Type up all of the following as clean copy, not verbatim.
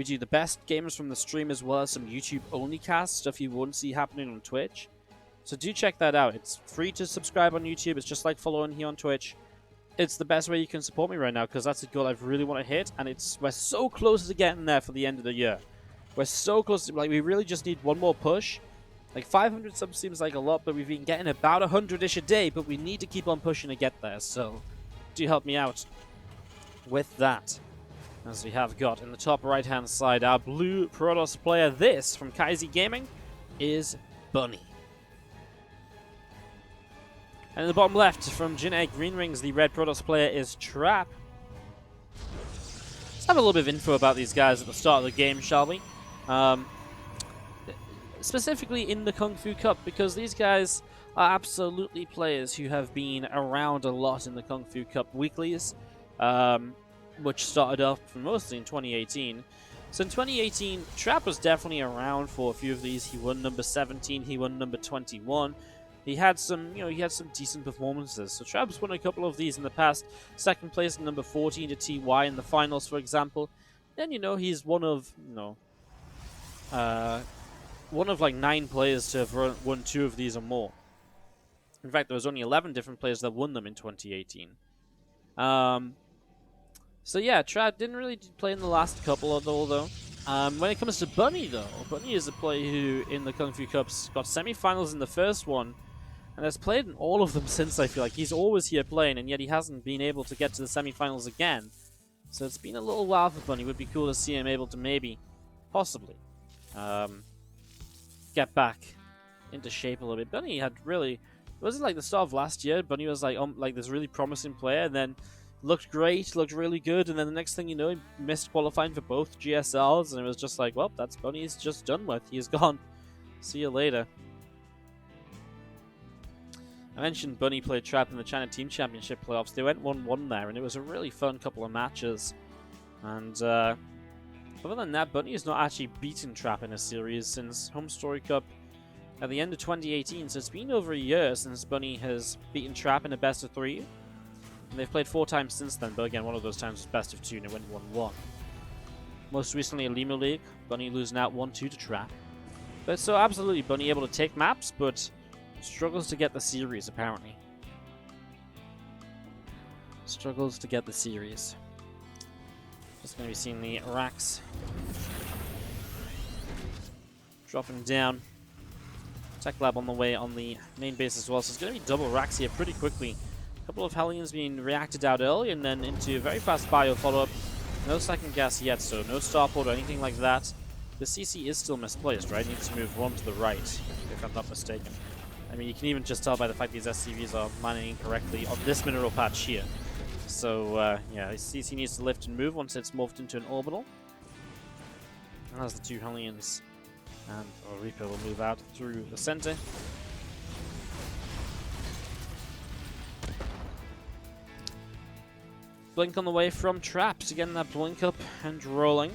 We do the best games from the stream as well as some YouTube-only casts, stuff you won't see happening on Twitch. So do check that out. It's free to subscribe on YouTube. It's just like following here on Twitch. It's the best way you can support me right now because that's a goal I really want to hit, and we're so close to getting there for the end of the year. We're so close. Like, we really just need one more push. Like, 500 subs seems like a lot, but we've been getting about 100-ish a day, but we need to keep on pushing to get there, so do help me out with that. As we have got in the top right-hand side, our blue Protoss player, this, from Kaizi Gaming, is Bunny. And in the bottom left, from Jin Green Rings, the red Protoss player is Trap. Let's have a little bit of info about these guys at the start of the game, shall we? Specifically in the Kung Fu Cup, because these guys are absolutely players who have been around a lot in the Kung Fu Cup weeklies, which started off mostly in 2018. So in 2018, Trap was definitely around for a few of these. He won number 17, he won number 21. He had some, he had some decent performances. So Trap's won a couple of these in the past. Second place in number 14 to TY in the finals, for example. And he's one of, one of like 9 players to have won 2 of these or more. In fact, there was only 11 different players that won them in 2018. So yeah, Trap didn't really play in the last couple although. When it comes to Bunny though, Bunny is a player who in the Kung Fu Cups got semi-finals in the first one, and has played in all of them since. I feel like he's always here playing, and yet he hasn't been able to get to the semi-finals again. So it's been a little while for Bunny. It would be cool to see him able to maybe, possibly, get back into shape a little bit. Bunny had really, was it like the start of last year? Bunny was like this really promising player, and then looked great, looked really good, and then the next thing you know, he missed qualifying for both GSLs, and it was just like, well, that's Bunny's just done with. He's gone. See you later. I mentioned Bunny played Trap in the China Team Championship playoffs. They went 1-1 there, and it was a really fun couple of matches. And other than that, Bunny has not actually beaten Trap in a series since Home Story Cup at the end of 2018. So it's been over a year since Bunny has beaten Trap in a best of 3. And they've played 4 times since then, but again, one of those times was best of 2 and it went 1-1. Most recently in Lima League, Bunny losing out 1-2 to Trap. But so absolutely, Bunny able to take maps, but struggles to get the series apparently. Struggles to get the series. Just going to be seeing the racks dropping down. Tech Lab on the way on the main base as well, so it's going to be double racks here pretty quickly. A couple of Hellions being reacted out early and then into a very fast bio follow-up. No second gas yet, so no starport or anything like that. The CC is still misplaced, right? Needs to move 1 to the right, if I'm not mistaken. I mean, you can even just tell by the fact these SCVs are mining incorrectly on this mineral patch here. So, yeah, CC needs to lift and move once it's morphed into an orbital. As the 2 Hellions and Reaper will move out through the center. Blink on the way from Traps, getting that blink up and rolling.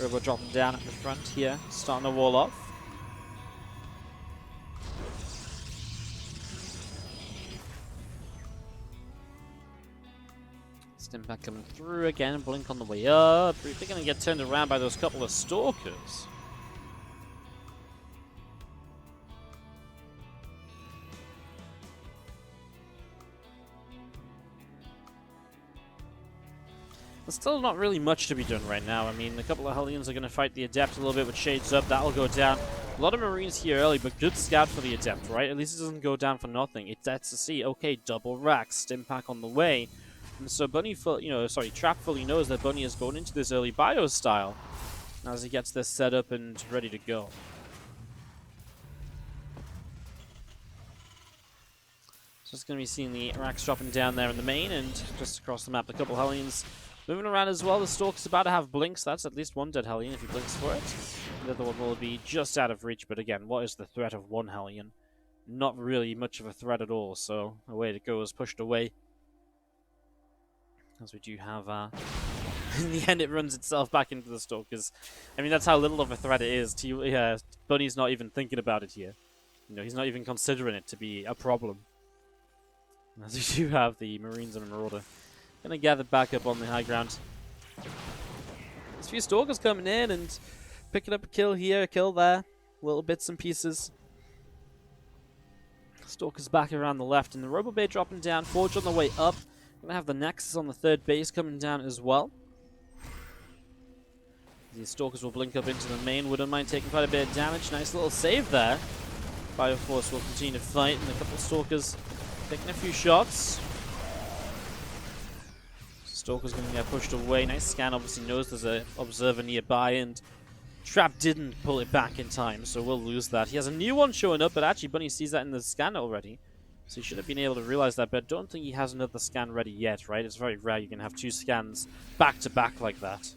Robo dropping down at the front here, starting to wall off. Stimpack coming through again, blink on the way up. They're going to get turned around by those couple of Stalkers. There's still not really much to be done right now. I mean, a couple of Hellions are going to fight the Adept a little bit with Shades up. That'll go down. A lot of Marines here early, but good scout for the Adept, right? At least it doesn't go down for nothing. That's to see. Okay, double racks. Stimpack on the way. And so Bunny, Trap fully knows that Bunny is going into this early bio style as he gets this set up and ready to go. So it's going to be seeing the racks dropping down there in the main and just across the map, a couple Hellions moving around as well. The Stalker's about to have blinks. That's at least 1 dead Hellion if he blinks for it. The other one will be just out of reach, but again, what is the threat of 1 Hellion? Not really much of a threat at all, so away to go is pushed away. As we do have, in the end it runs itself back into the Stalkers. I mean, that's how little of a threat it is. Bunny's not even thinking about it here. He's not even considering it to be a problem. As we do have the Marines and Marauder. Gonna gather back up on the high ground. There's a few Stalkers coming in and picking up a kill here, a kill there. Little bits and pieces. Stalkers back around the left, and the Robobay dropping down. Forge on the way up. Gonna have the Nexus on the third base coming down as well. These Stalkers will blink up into the main. Wouldn't mind taking quite a bit of damage. Nice little save there. Bioforce will continue to fight, and a couple of Stalkers taking a few shots. Stalker's going to get pushed away. Nice scan, obviously knows there's an observer nearby, and Trap didn't pull it back in time, so we'll lose that. He has a new one showing up, but actually Bunny sees that in the scan already. So he should have been able to realize that, but I don't think he has another scan ready yet, right? It's very rare you can have two scans back to back like that.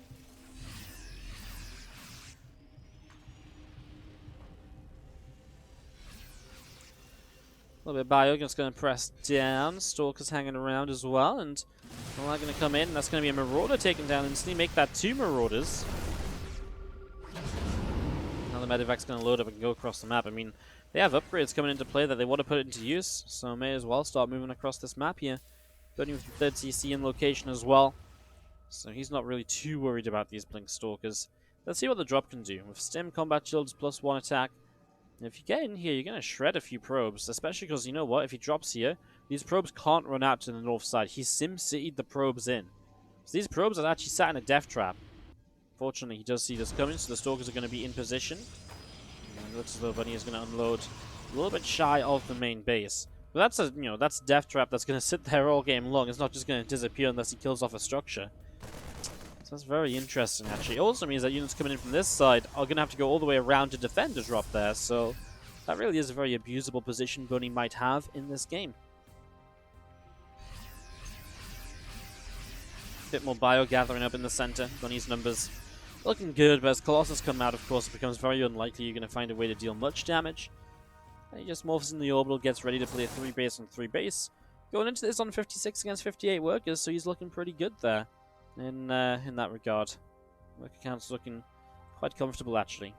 A little bit of bio, just going to press down. Stalker's hanging around as well, and they're not going to come in. And that's going to be a Marauder taken down instantly. Make that two Marauders. Now the Medevac's going to load up and go across the map. I mean, they have upgrades coming into play that they want to put into use, so may as well start moving across this map here. Burning with the third CC in location as well. So he's not really too worried about these Blink Stalkers. Let's see what the drop can do. With Stim, Combat Shields, +1 attack. And if you get in here, you're going to shred a few probes, especially because, you know what, if he drops here, these probes can't run out to the north side. He Sim-City'd the probes in. So these probes are actually sat in a death trap. Fortunately, he does see this coming, so the Stalkers are going to be in position. And it looks as though Bunny is going to unload a little bit shy of the main base. But that's a, that's death trap that's going to sit there all game long. It's not just going to disappear unless he kills off a structure. So that's very interesting, actually. It also means that units coming in from this side are going to have to go all the way around to defend a drop there. So that really is a very abusable position Bunny might have in this game. Bit more bio gathering up in the center. Bunny's numbers looking good, but as Colossus come out, of course, it becomes very unlikely you're going to find a way to deal much damage. And he just morphs in the orbital, gets ready to play 3 base on 3 base. Going into this on 56 against 58 workers, so he's looking pretty good there. In that regard. Worker count's looking quite comfortable, actually.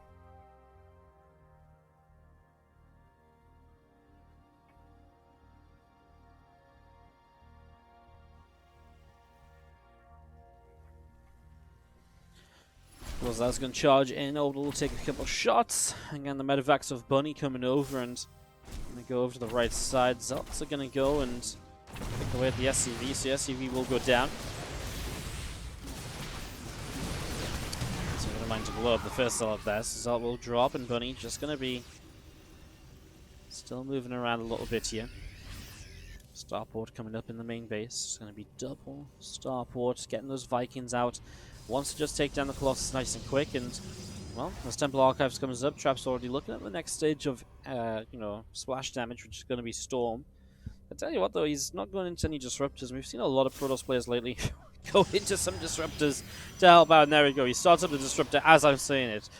Well, that's going to charge in. Orbital will take a couple of shots. Again, the medevacs of Bunny coming over and going to go over to the right side. Zelts are going to go and pick away at the SCV, so the SCV will go down. To blow up the first Zealot there, so Zealot will drop, and Bunny just going to be still moving around a little bit here. Starport coming up in the main base. It's going to be double Starport, getting those Vikings out. Wants to just take down the Colossus nice and quick, and, well, as Temple Archives comes up, Trap's already looking at the next stage of, splash damage, which is going to be Storm. I tell you what, though, he's not going into any Disruptors. We've seen a lot of Protoss players lately go into some Disruptors to help out, and there we go. He starts up the Disruptor as I'm saying it.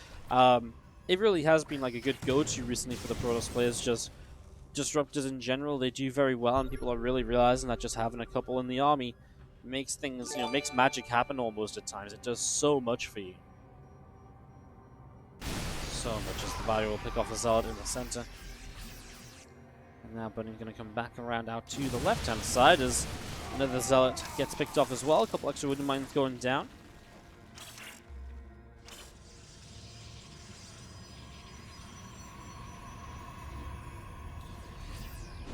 It really has been like a good go-to recently for the Protoss players. Just Disruptors in general, they do very well, and people are really realizing that just having a couple in the army makes things, makes magic happen almost at times. It does so much for you. So much as the Bio will pick off a Zealot in the center. And now Bunny's going to come back around out to the left-hand side as another Zealot gets picked off as well. A couple extra wooden mines going down.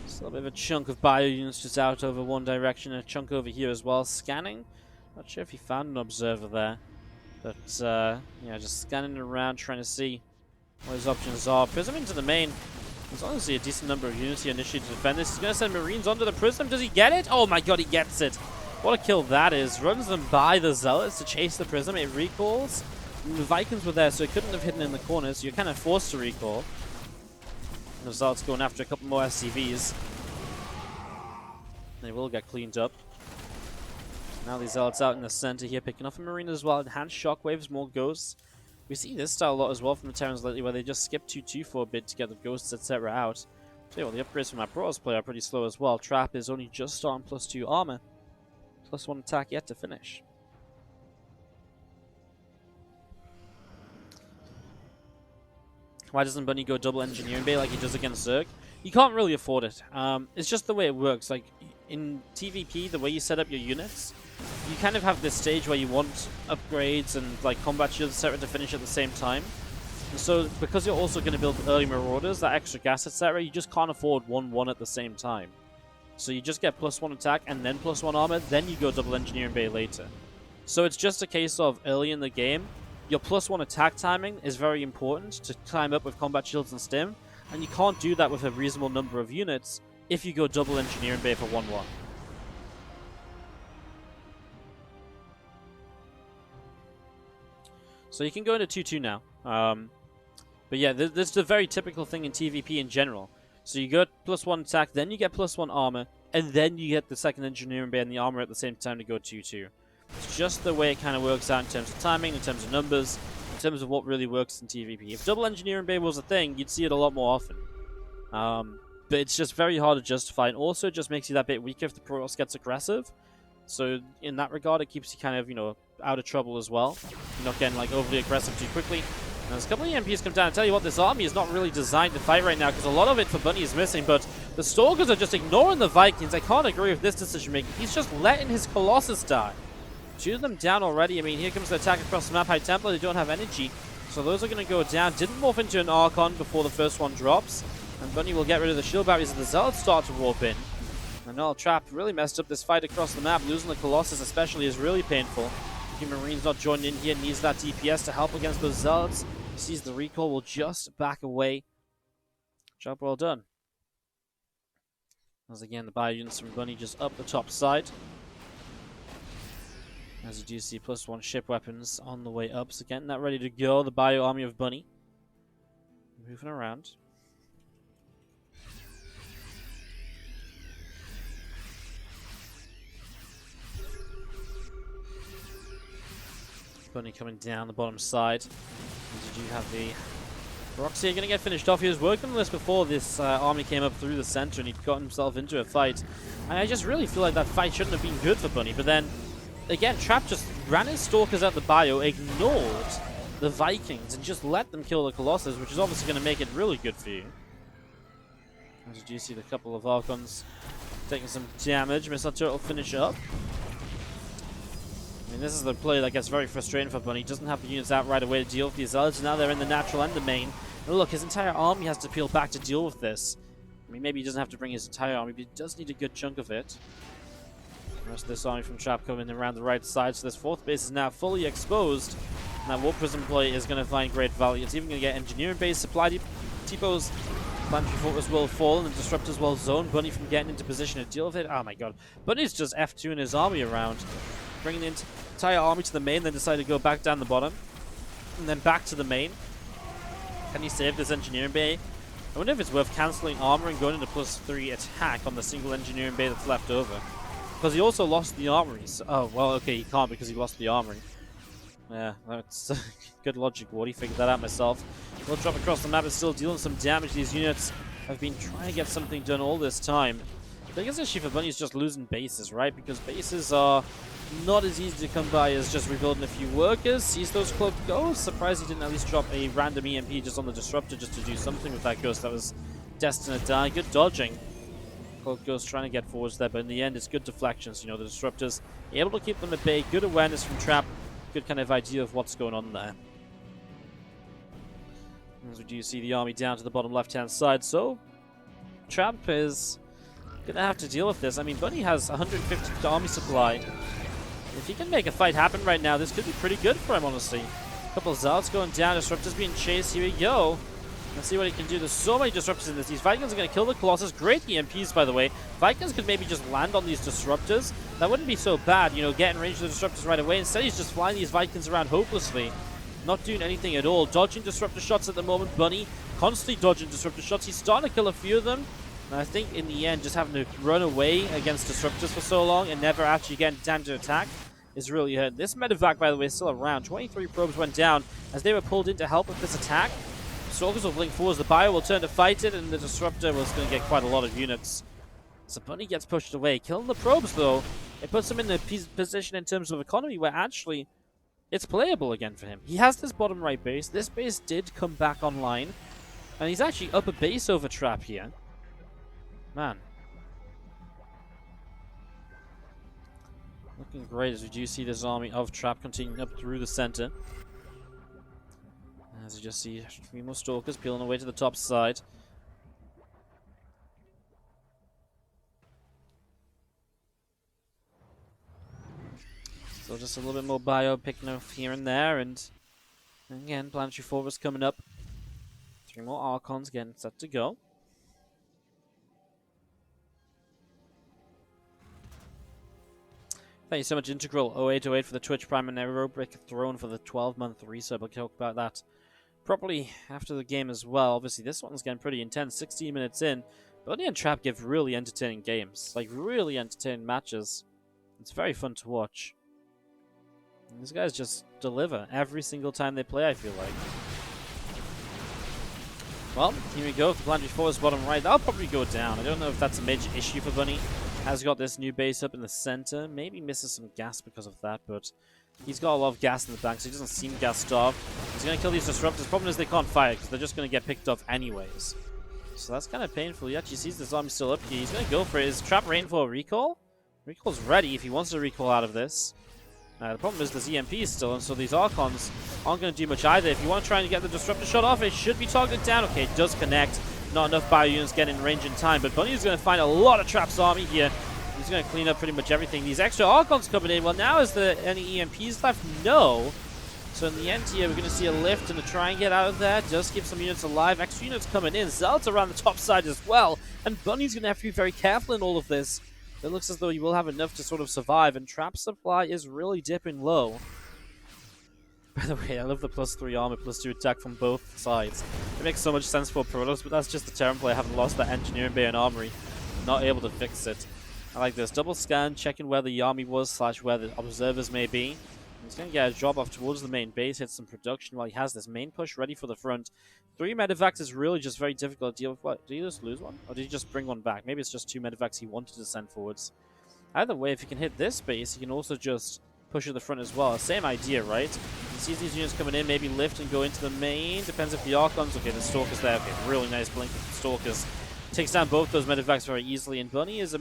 Still a bit of a chunk of bio units just out over one direction, a chunk over here as well. Scanning. Not sure if he found an observer there. But, yeah, just scanning around, trying to see what his options are. Prism into the main. There's honestly a decent number of units here initially to defend this. He's going to send Marines onto the Prism. Does he get it? Oh my god, he gets it. What a kill that is. Runs them by the Zealots to chase the Prism. It recalls. And the Vikings were there, so it couldn't have hidden in the corners. So you're kind of forced to recall. And the Zealots going after a couple more SCVs. They will get cleaned up. Now these Zealots out in the center here, picking off a Marine as well. Enhanced shockwaves, more ghosts. We see this style a lot as well from the Terrans lately, where they just skip 2-2 for a bit to get the ghosts, etc. out. Tell you what, the upgrades from our Protoss player are pretty slow as well. Trap is only just on +2 armor. +1 attack yet to finish. Why doesn't Bunny go double engineering bay like he does against Zerg? You can't really afford it. It's just the way it works. Like, in TvP, the way you set up your units, you kind of have this stage where you want upgrades and like combat shields, etc., to finish at the same time. And so, because you're also going to build early Marauders, that extra gas, etc., you just can't afford 1-1 at the same time. So you just get +1 attack and then +1 armor, then you go double Engineering Bay later. So it's just a case of early in the game, your +1 attack timing is very important to climb up with combat shields and stim, and you can't do that with a reasonable number of units if you go double Engineering Bay for 1-1. So you can go into 2-2 now. But yeah, this is a very typical thing in TvP in general. So you go +1 attack, then you get +1 armor, and then you get the second Engineering Bay and the armor at the same time to go 2-2. It's just the way it kind of works out in terms of timing, in terms of numbers, in terms of what really works in TvP. If double Engineering Bay was a thing, you'd see it a lot more often. But it's just very hard to justify, and also it just makes you that bit weaker if the Protoss gets aggressive. So in that regard, it keeps you kind of, you know, out of trouble as well. You're not getting like overly aggressive too quickly. And as a couple of EMPs come down, I tell you what, this army is not really designed to fight right now, because a lot of it for Bunny is missing, but the Stalkers are just ignoring the Vikings. I can't agree with this decision making. He's just letting his Colossus die. 2 of them down already. I mean, here comes the attack across the map. High Templar, they don't have energy, so those are going to go down. Didn't morph into an Archon before the first one drops, and Bunny will get rid of the shield barriers as the Zealots start to warp in. And Null Trap really messed up this fight across the map. Losing the Colossus especially is really painful. Team Marines not joined in here, needs that DPS to help against those Zealots. Sees the recall, will just back away. Job well done. As again, the bio units from Bunny just up the top side. As you do see, +1 ship weapons on the way up. So getting that ready to go, the bio army of Bunny. Moving around. Bunny coming down the bottom side. Did you have the Roxy going to get finished off? He was working on this before this army came up through the center and he'd gotten himself into a fight. And I just really feel like that fight shouldn't have been good for Bunny. But then, again, Trap just ran his Stalkers at the bio, ignored the Vikings, and just let them kill the Colossus, which is obviously going to make it really good for you. As you do see the couple of Archons taking some damage. Missile Turret will finish up. I mean, this is the play that gets very frustrating for Bunny. He doesn't have the units out right away to deal with these Zealots. Now they're in the natural and the main. And look, his entire army has to peel back to deal with this. I mean, maybe he doesn't have to bring his entire army, but he does need a good chunk of it. The rest of this army from Trap coming around the right side. So this fourth base is now fully exposed. And that Warp Prism play is going to find great value. It's even going to get Engineering Base, Supply Depots. Planetary Fortress will fall, and the Disruptors will zone Bunny from getting into position to deal with it. Oh my god. Bunny's just F2ing his army around. Bringing the entire army to the main, then decide to go back down the bottom. And then back to the main. Can he save this Engineering Bay? I wonder if it's worth cancelling armor and going into +3 attack on the single Engineering Bay that's left over. Because he also lost the armory. So, oh, well, okay, he can't because he lost the armory. Yeah, that's good logic, Wardy. Figured that out myself. We'll drop across the map and still dealing some damage. These units have been trying to get something done all this time. The biggest issue for Bunny is just losing bases, right? Because bases are not as easy to come by as just rebuilding a few workers. Sees those cloaked ghosts. Surprised he didn't at least drop a random EMP just on the Disruptor just to do something with that ghost that was destined to die. Good dodging. Cloaked ghost trying to get forwards there, but in the end it's good deflections. You know, the Disruptors able to keep them at bay. Good awareness from Trap. Good kind of idea of what's going on there. As we do see the army down to the bottom left-hand side, so Trap is gonna have to deal with this. I mean, Bunny has 150 army supply. If he can make a fight happen right now, this could be pretty good for him, honestly. A couple of Zealots going down, Disruptors being chased. Here we go. Let's see what he can do. There's so many Disruptors in this. These Vikings are going to kill the Colossus. Great EMPs, by the way. Vikings could maybe just land on these Disruptors. That wouldn't be so bad, you know, get in range of the Disruptors right away. Instead, he's just flying these Vikings around hopelessly. Not doing anything at all. Dodging Disruptor shots at the moment. Bunny constantly dodging Disruptor shots. He's starting to kill a few of them. And I think in the end, just having to run away against Disruptors for so long and never actually getting time to attack is really hurt. This medevac, by the way, is still around. 23 probes went down as they were pulled in to help with this attack. Stalkers will blink forwards. The Bio will turn to fight it, and the Disruptor was going to get quite a lot of units. So Bunny gets pushed away. Killing the probes, though, it puts him in a position in terms of economy where actually it's playable again for him. He has this bottom right base. This base did come back online, and he's actually up a base over Trap here. Man. Looking great as we do see this army of Trap continuing up through the center. As you just see 3 more Stalkers peeling away to the top side. So just a little bit more bio picking up here and there, and again, Planetary Fortress coming up. 3 more Archons getting set to go. Thank you so much, Integral 0808 for the Twitch Prime and Aerobic Throne for the 12-month resub. I'll talk about that properly after the game as well. Obviously, this one's getting pretty intense. 16 minutes in. Bunny and Trap give really entertaining games. Like, really entertaining matches. It's very fun to watch. And these guys just deliver every single time they play, I feel like. Well, here we go. The Planetary Fortress bottom right. That'll probably go down. I don't know if that's a major issue for Bunny. Has got this new base up in the center. Maybe misses some gas because of that, but he's got a lot of gas in the bank, so he doesn't seem gas starved. He's going to kill these disruptors. Problem is they can't fire because they're just going to get picked off anyways. So that's kind of painful. He actually sees this army still up here. He's going to go for it. Is Trap ready for a recall? Recall's ready if he wants to recall out of this. The problem is there's EMPs still, and so these Archons aren't going to do much either. If you want to try and get the disruptor shot off, it should be targeted down. Okay, it does connect. Not enough bio units getting in range in time, but Bunny is going to find a lot of Trap's army here. He's going to clean up pretty much everything. These extra Archons coming in. Well, now is there any EMPs left? No. So in the end here, we're going to see a lift and a try and get out of there. Just keep some units alive. Extra units coming in. Zealots around the top side as well. And Bunny's going to have to be very careful in all of this. It looks as though he will have enough to sort of survive, and Trap supply is really dipping low. By the way, I love the +3 armor, +2 attack from both sides. It makes so much sense for Protoss, but that's just the Terran player having lost that engineering bay and armory. Not able to fix it. I like this. Double scan, checking where the army was / where the observers may be. He's going to get a drop off towards the main base, hit some production while he has this main push ready for the front. 3 medevacs is really just very difficult to deal with. What, did he just lose one? Or did he just bring one back? Maybe it's just 2 medevacs he wanted to send forwards. Either way, if he can hit this base, he can also just push to the front as well. Same idea, right? He sees these units coming in, maybe lift and go into the main. Depends if the Archons... Okay, the Stalker's there. Okay, really nice blink with the Stalkers. Takes down both those medevacs very easily, and Bunny is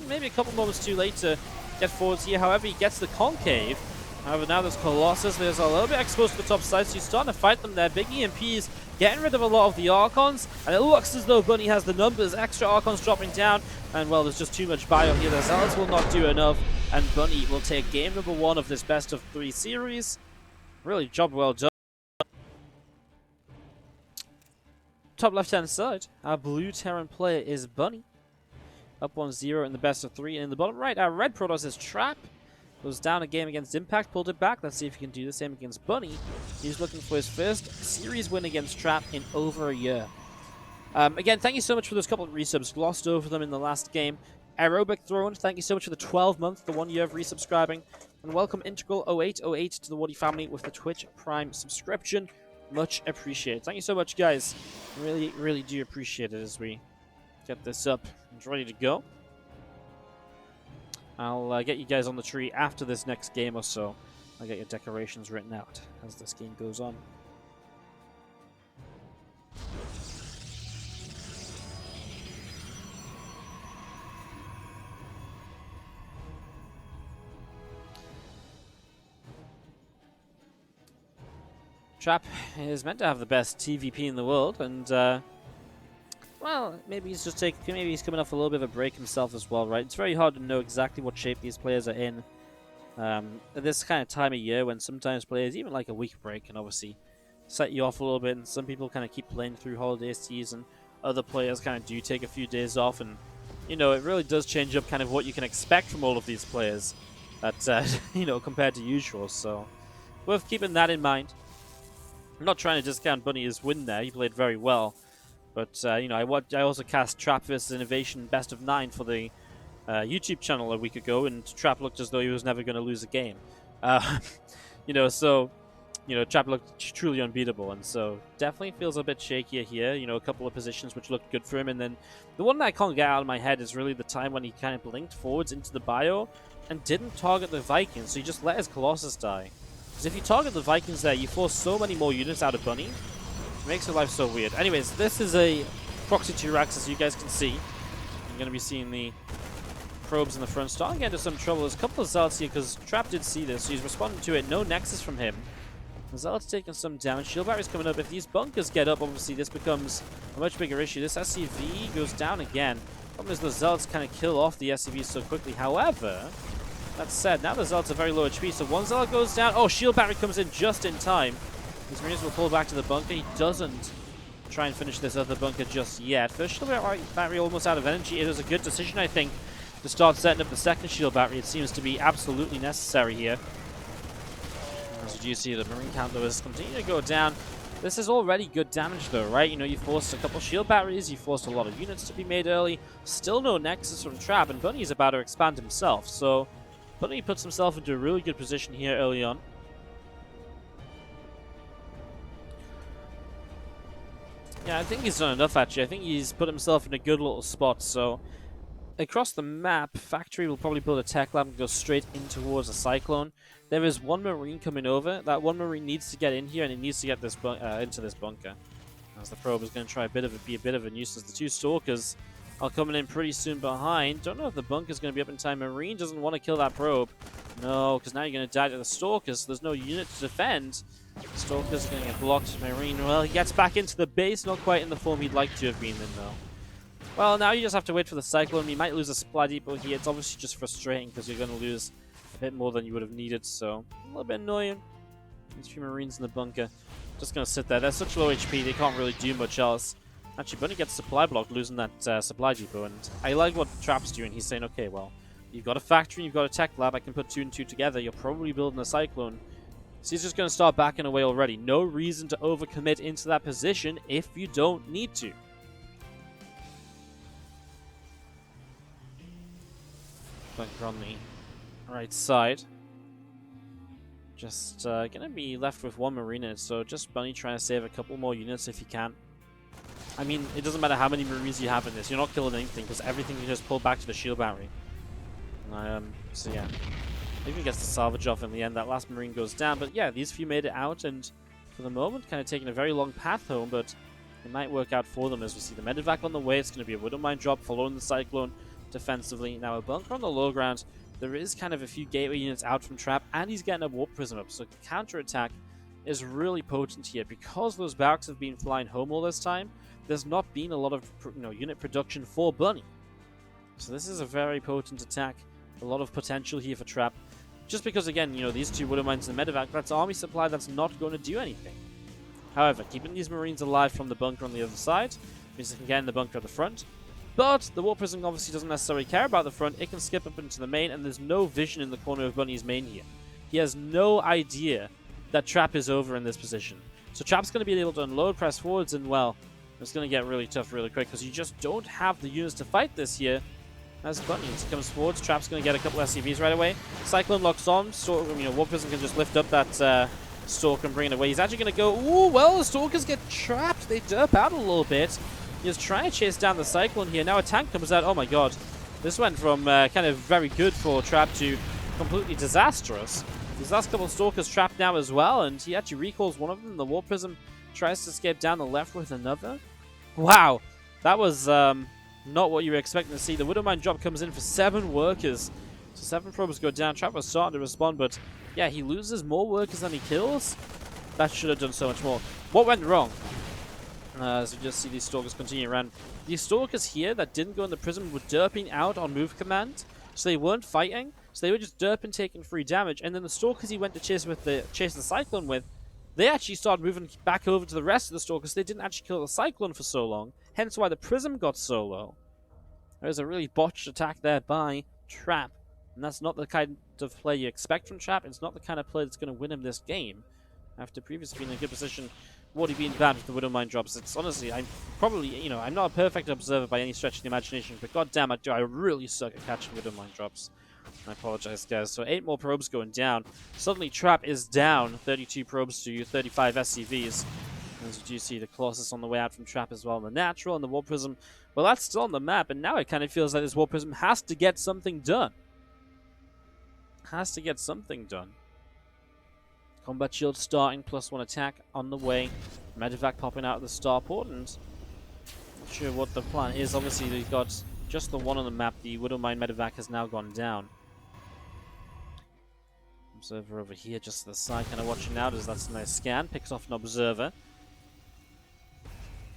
maybe a couple moments too late to get forwards here. However, he gets the Concave. However, now there's Colossus. There's a little bit exposed to the top side, so he's starting to fight them there. Big EMPs getting rid of a lot of the Archons, and it looks as though Bunny has the numbers. Extra Archons dropping down, and well, there's just too much bio here. The Zealots will not do enough, and Bunny will take game number 1 of this best-of-3 series. Really, job well done. Top left-hand side, our blue Terran player is Bunny. Up 1-0 in the best-of-3. And in the bottom right, our red Protoss is Trap. Goes down a game against Impact, pulled it back. Let's see if he can do the same against Bunny. He's looking for his first series win against Trap in over a year. Again, thank you so much for those couple of resubs. Glossed over them in the last game. Aerobic Throne, thank you so much for the 12 months, the 1 year of resubscribing. And welcome Integral 0808 to the Wardy family with the Twitch Prime subscription. Much appreciated. Thank you so much, guys. Really, really do appreciate it as we get this up and ready to go. I'll get you guys on the tree after this next game or so. I'll get your decorations written out as this game goes on. Trap is meant to have the best TVP in the world, and well, maybe he's just maybe he's coming off a little bit of a break himself as well, right? It's very hard to know exactly what shape these players are in at this kind of time of year, when sometimes players, even like a week break, can obviously set you off a little bit, and some people kind of keep playing through holiday season. Other players kind of do take a few days off, and you know, it really does change up kind of what you can expect from all of these players, that you know, compared to usual. So worth keeping that in mind. I'm not trying to discount Bunny's win there. He played very well. But, you know, I also cast Trap vs. Innovation Best of 9 for the YouTube channel a week ago, and Trap looked as though he was never going to lose a game. You know, so, you know, Trap looked truly unbeatable, and so definitely feels a bit shakier here. You know, a couple of positions which looked good for him, and then the one that I can't get out of my head is really the time when he kind of blinked forwards into the bio and didn't target the Vikings, so he just let his Colossus die. Because if you target the Vikings there, you force so many more units out of Bunny. It makes your life so weird. Anyways, this is a Proxy 2 Rax, as you guys can see. I'm going to be seeing the probes in the front, starting to get into some trouble. There's a couple of Zealots here because Trap did see this, so he's responding to it. No Nexus from him. The Zealot's taking some damage. Shield Battery's coming up. If these bunkers get up, obviously this becomes a much bigger issue. This SCV goes down again. Problem is the Zealots kind of kill off the SCV so quickly. However, that said, now the Zealots are very low HP, so one Zealot goes down. Oh, Shield Battery comes in just in time. His Marines will pull back to the bunker. He doesn't try and finish this other bunker just yet. First Shield Battery almost out of energy. It was a good decision, I think, to start setting up the second Shield Battery. It seems to be absolutely necessary here. As you do see, the Marine count, though, is continuing to go down. This is already good damage, though, right? You know, you forced a couple Shield Batteries, you forced a lot of units to be made early. Still no Nexus from Trap, and Bunny is about to expand himself. So, Bunny puts himself into a really good position here early on. Yeah, I think he's done enough, actually. I think he's put himself in a good little spot, so across the map, Factory will probably build a tech lab and go straight in towards a Cyclone. There is one Marine coming over. That one Marine needs to get in here, and it needs to get this into this bunker. As the probe is going to try be a bit of a nuisance. The two Stalkers are coming in pretty soon behind. Don't know if the bunker is going to be up in time. Marine doesn't want to kill that probe. No, because now you're going to die to the Stalkers, so there's no unit to defend. Stalkers are going to get blocked. Marine, well, he gets back into the base. Not quite in the form he'd like to have been in, though. Well, now you just have to wait for the Cyclone. You might lose a supply depot here. It's obviously just frustrating because you're going to lose a bit more than you would have needed, so a little bit annoying. These few Marines in the bunker just going to sit there. They're such low HP, they can't really do much else. Actually, Bunny gets supply blocked, losing that supply depot, and I like what Trap's doing. He's saying, okay, well, you've got a factory, you've got a tech lab, I can put 2 and 2 together, you're probably building a Cyclone. So he's just going to start backing away already. No reason to overcommit into that position if you don't need to. Bunker on the right side. Just gonna be left with one Marine in it, so just Bunny trying to save a couple more units if you can. I mean, it doesn't matter how many Marines you have in this, you're not killing anything because everything can just pull back to the Shield Battery. So yeah. Even gets the salvage off in the end. That last Marine goes down, but yeah, these few made it out, and for the moment, kind of taking a very long path home, but it might work out for them as we see the Medivac on the way. It's going to be a Widow Mine drop following the Cyclone defensively. Now a bunker on the low ground. There is kind of a few gateway units out from Trap, and he's getting a Warp Prism up, so the counter-attack is really potent here. Because those barracks have been flying home all this time, there's not been a lot of unit production for Bunny. So this is a very potent attack. A lot of potential here for Trap. Just because, again, these two Widow Mines and the Medivac, that's army supply that's not going to do anything. However, keeping these Marines alive from the bunker on the other side means they can get in the bunker at the front. But the Warp Prism obviously doesn't necessarily care about the front. It can skip up into the main, and there's no vision in the corner of Bunny's main here. He has no idea that Trap is over in this position. So Trap's going to be able to unload, press forwards, and, well, it's going to get really tough really quick because you just don't have the units to fight this here. As Bunny comes forwards, Trap's going to get a couple SCVs right away. Cyclone locks on. Warp Prism can just lift up that Stalker and bring it away. He's actually going to go, ooh, well, the Stalkers get trapped. They derp out a little bit. He's trying to chase down the Cyclone here. Now a tank comes out. Oh my god. This went from kind of very good for Trap to completely disastrous. These last couple of Stalkers trapped now as well, and he actually recalls one of them. The Warp Prism tries to escape down the left with another. Wow. That was not what you were expecting to see. The Widow Mine drop comes in for 7 workers. So 7 probes go down. Trap was starting to respond, but yeah, he loses more workers than he kills. That should have done so much more. What went wrong? As we just see these Stalkers continue around. These Stalkers here that didn't go in the prism were derping out on move command. So they weren't fighting. So they were just derping, taking free damage. And then the Stalkers he went to chase the Cyclone with, they actually started moving back over to the rest of the Stalkers. They didn't actually kill the Cyclone for so long. Hence why the Prism got so low. There's a really botched attack there by Trap. And that's not the kind of play you expect from Trap. It's not the kind of play that's going to win him this game. After previously being in a good position, Wardy being bad with the Widow Mine drops. It's honestly, I'm probably, I'm not a perfect observer by any stretch of the imagination, but goddamn, I really suck at catching Widow Mine drops. I apologize, guys. So 8 more probes going down. Suddenly, Trap is down 32 probes to 35 SCVs. As you do see the Colossus on the way out from Trap as well, and the Natural and the Warp Prism. Well, that's still on the map, and now it kind of feels like this Warp Prism has to get something done. Has to get something done. Combat Shield starting, +1 attack on the way. Medivac popping out of the starport, and not sure what the plan is. Obviously, they've got just the one on the map. The Widowmine medevac has now gone down. Observer over here, just to the side, kind of watching out as that's a nice scan. Picks off an observer.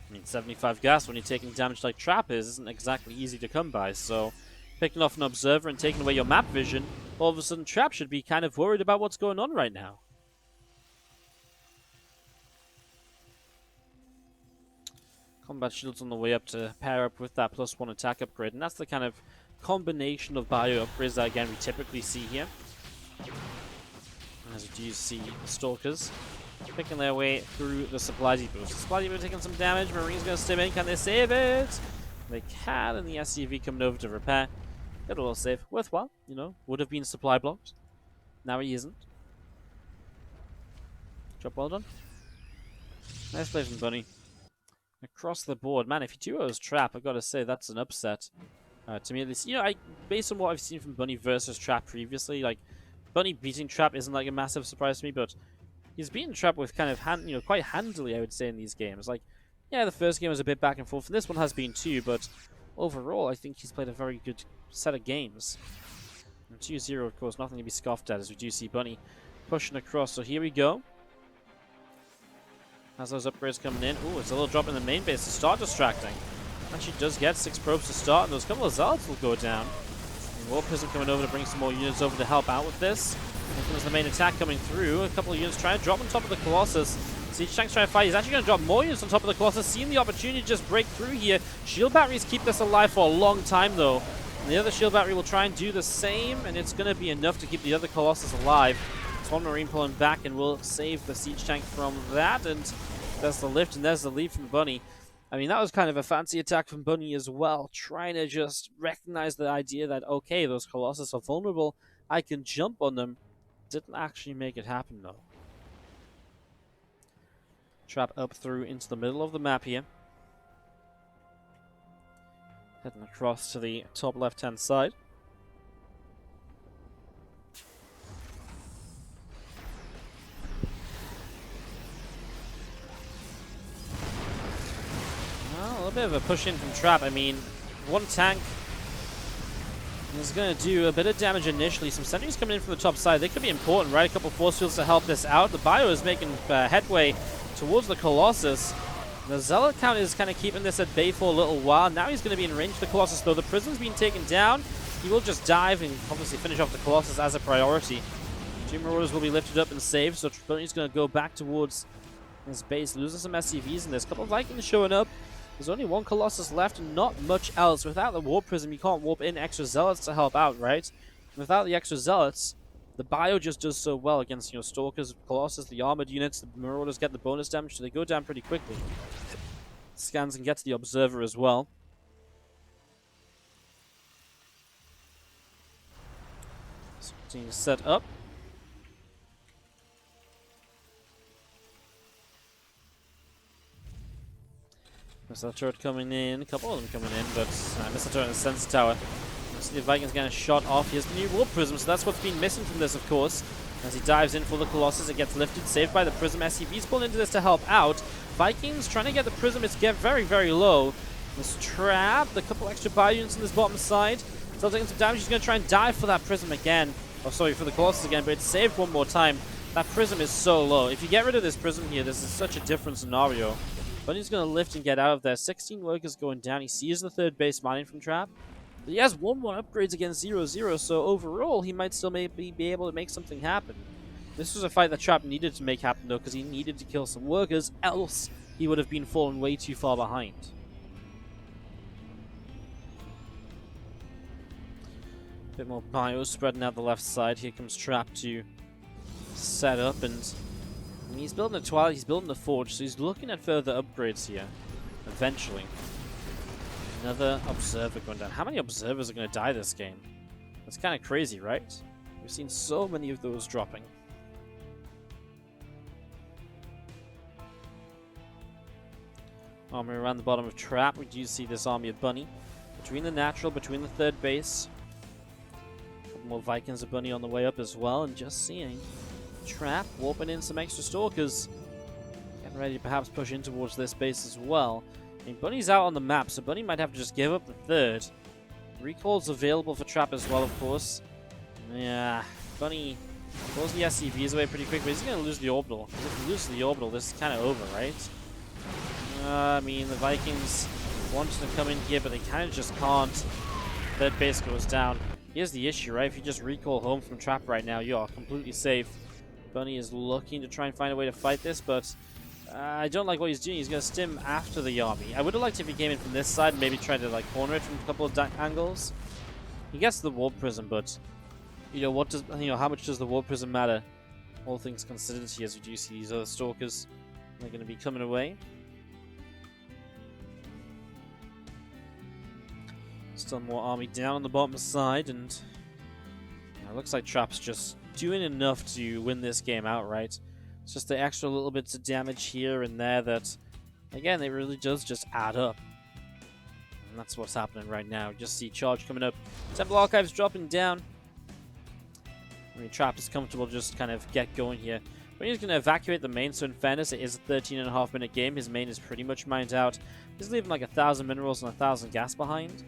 I mean, 75 gas when you're taking damage like Trap isn't exactly easy to come by, so picking off an observer and taking away your map vision, all of a sudden Trap should be kind of worried about what's going on right now. Combat shields on the way up to pair up with that +1 attack upgrade, and that's the kind of combination of bio upgrades that, again, we typically see here. As we do see the Stalkers picking their way through the supply depot. So supply depot taking some damage. Marine's going to stim in. Can they save it? They can, and the SCV coming over to repair. Get a little save. Worthwhile, you know. Would have been supply blocked. Now he isn't. Job well done. Nice play from Bunny. Across the board. Man, if he 2-0's Trap, I've got to say that's an upset. To me at least. You know, based on what I've seen from Bunny versus Trap previously, like, Bunny beating Trap isn't like a massive surprise to me, but he's beaten Trap with kind of quite handily, I would say, in these games. Like, yeah, the first game was a bit back and forth, and this one has been too, but overall, I think he's played a very good set of games. And 2-0, of course, nothing to be scoffed at, as we do see Bunny pushing across. So here we go. As those upgrades coming in. Ooh, it's a little drop in the main base to start distracting. Actually does get 6 probes to start, and those couple of Zealots will go down. War Prism coming over to bring some more units over to help out with this. Here comes the main attack coming through. A couple of units trying to drop on top of the Colossus. Siege Tank's trying to fight. He's actually going to drop more units on top of the Colossus. Seeing the opportunity to just break through here. Shield batteries keep this alive for a long time, though. And the other shield battery will try and do the same, and it's going to be enough to keep the other Colossus alive. It's one Marine pulling back, and will save the Siege Tank from that. And there's the lift, and there's the lead from Bunny. I mean, that was kind of a fancy attack from Bunny as well, trying to just recognize the idea that, okay, those Colossus are vulnerable, I can jump on them. Didn't actually make it happen, though. Trap up through into the middle of the map here. Heading across to the top left-hand side. A little bit of a push in from Trap. I mean, one tank is going to do a bit of damage initially. Some sentries coming in from the top side. They could be important, right? A couple force fields to help this out. The bio is making headway towards the Colossus. The Zealot count is kind of keeping this at bay for a little while. Now he's going to be in range for the Colossus, though. The Prism's been taken down. He will just dive and obviously finish off the Colossus as a priority. 2 Marauders will be lifted up and saved, so Bunny's going to go back towards his base, losing some SCVs, and there's a couple of Vikings showing up. There's only one Colossus left and not much else. Without the Warp Prism, you can't warp in extra Zealots to help out, right? Without the extra Zealots, the bio just does so well against, you know, Stalkers, Colossus, the armored units. The Marauders get the bonus damage, so they go down pretty quickly. Scans and get to the Observer as well. So continue to set up. Missile turret coming in, a couple of them coming in, but missile turret and sensor tower. So the Vikings getting a shot off. Here's the new Warp Prism, so that's what's been missing from this, of course. As he dives in for the Colossus, it gets lifted, saved by the Prism. SCV's pulled into this to help out. Vikings trying to get the Prism, it's get very, very low. This Trap, the couple extra bio units on this bottom side. Still taking some damage, he's going to try and dive for that Prism again. Oh, sorry, for the Colossus again, but it's saved one more time. That Prism is so low. If you get rid of this Prism here, this is such a different scenario. Bunny's going to lift and get out of there. 16 workers going down. He sees the third base mining from Trap. But he has 1-1 upgrades against 0-0, so overall, he might still maybe be able to make something happen. This was a fight that Trap needed to make happen, though, because he needed to kill some workers, else he would have been fallen way too far behind. A bit more bio spreading out the left side. Here comes Trap to set up, and he's building a Twilight, he's building a Forge, so he's looking at further upgrades here, eventually. Another Observer going down. How many Observers are going to die this game? That's kind of crazy, right? We've seen so many of those dropping. Army around the bottom of Trap. We do see this army of Bunny. Between the natural, between the third base. A couple more Vikings of Bunny on the way up as well, and just seeing Trap warping in some extra Stalkers. Getting ready to perhaps push in towards this base as well. I mean, Bunny's out on the map, so Bunny might have to just give up the third. Recall's available for Trap as well, of course. Yeah, Bunny pulls the SCVs away pretty quick, but he's going to lose the orbital. If he loses the orbital, this is kind of over, right? I mean, the Vikings wanted to come in here, but they kind of just can't. Third base goes down. Here's the issue, right? If you just recall home from Trap right now, you are completely safe. Bunny is looking to try and find a way to fight this, but I don't like what he's doing. He's going to stim after the army. I would have liked if he came in from this side and maybe tried to like corner it from a couple of angles. He gets the warp prism, but you know what does how much does the warp prism matter? All things considered here, as we do see these other stalkers, they're going to be coming away. Still more army down on the bottom side, and it looks like Trap's just doing enough to win this game outright. It's just the extra little bits of damage here and there that, again, it really does just add up. And that's what's happening right now. Just see charge coming up. Temple Archives dropping down. I mean, Trap is comfortable just kind of get going here. But he's going to evacuate the main, so in fairness, it is a 13.5-minute game. His main is pretty much mined out. He's leaving like 1,000 minerals and 1,000 gas behind.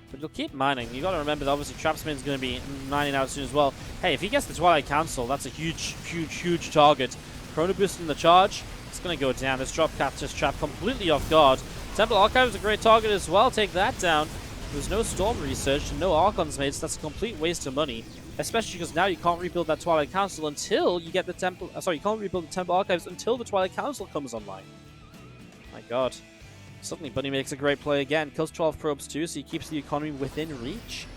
But you'll keep mining. You got to remember that obviously Trap's main is going to be mining out soon as well. Hey, if he gets the Twilight Council, that's a huge target. Chrono Boost in the charge. It's going to go down. This drop captures Trap completely off guard. Temple Archive is a great target as well. Take that down. There's no Storm research and no Archons made, so that's a complete waste of money. Especially because now you can't rebuild that Twilight Council until you get the Temple... you can't rebuild the Temple Archives until the Twilight Council comes online. My god. Suddenly, Bunny makes a great play again. Kills 12 probes too, so he keeps the economy within reach.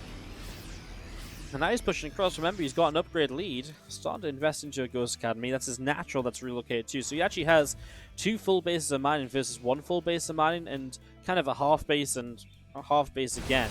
And now he's pushing across. Remember, he's got an upgrade lead. Starting to invest into a Ghost Academy. That's his natural that's relocated too. So he actually has 2 full bases of mining versus 1 full base of mining and kind of a half base and a half base again.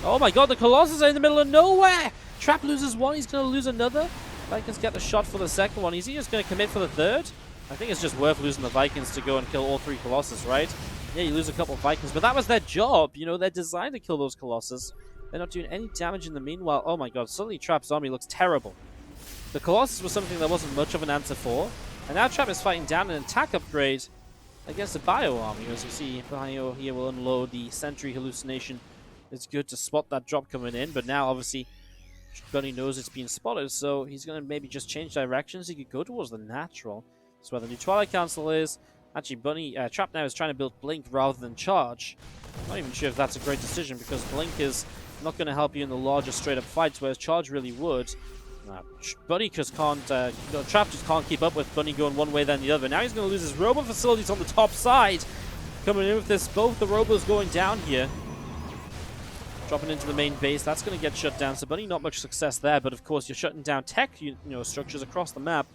Oh my god, the Colossus are in the middle of nowhere! Trap loses 1, he's going to lose another. Vikings get the shot for the second one. Is he just going to commit for the third? I think it's just worth losing the Vikings to go and kill all 3 Colossus, right? Yeah, you lose a couple of Vikings, but that was their job. You know, they're designed to kill those Colossus. They're not doing any damage in the meanwhile. Oh my god, suddenly Trap's army looks terrible. The Colossus was something there wasn't much of an answer for. And now Trap is fighting down an attack upgrade against a Bio army. As you see, Bio here will unload the Sentry Hallucination. It's good to spot that drop coming in, but now obviously Bunny knows it's being spotted, so he's going to maybe just change directions. He could go towards the natural. That's where the new Twilight Council is. Actually, Trap now is trying to build Blink rather than Charge. I'm not even sure if that's a great decision, because Blink is not going to help you in the larger straight-up fights, whereas Charge really would. Bunny just can't, Trap just can't keep up with Bunny going one way then the other. Now he's going to lose his Robo facilities on the top side. Coming in with this, both the Robos going down here. Dropping into the main base, that's going to get shut down. So Bunny, not much success there, but of course you're shutting down tech structures across the map.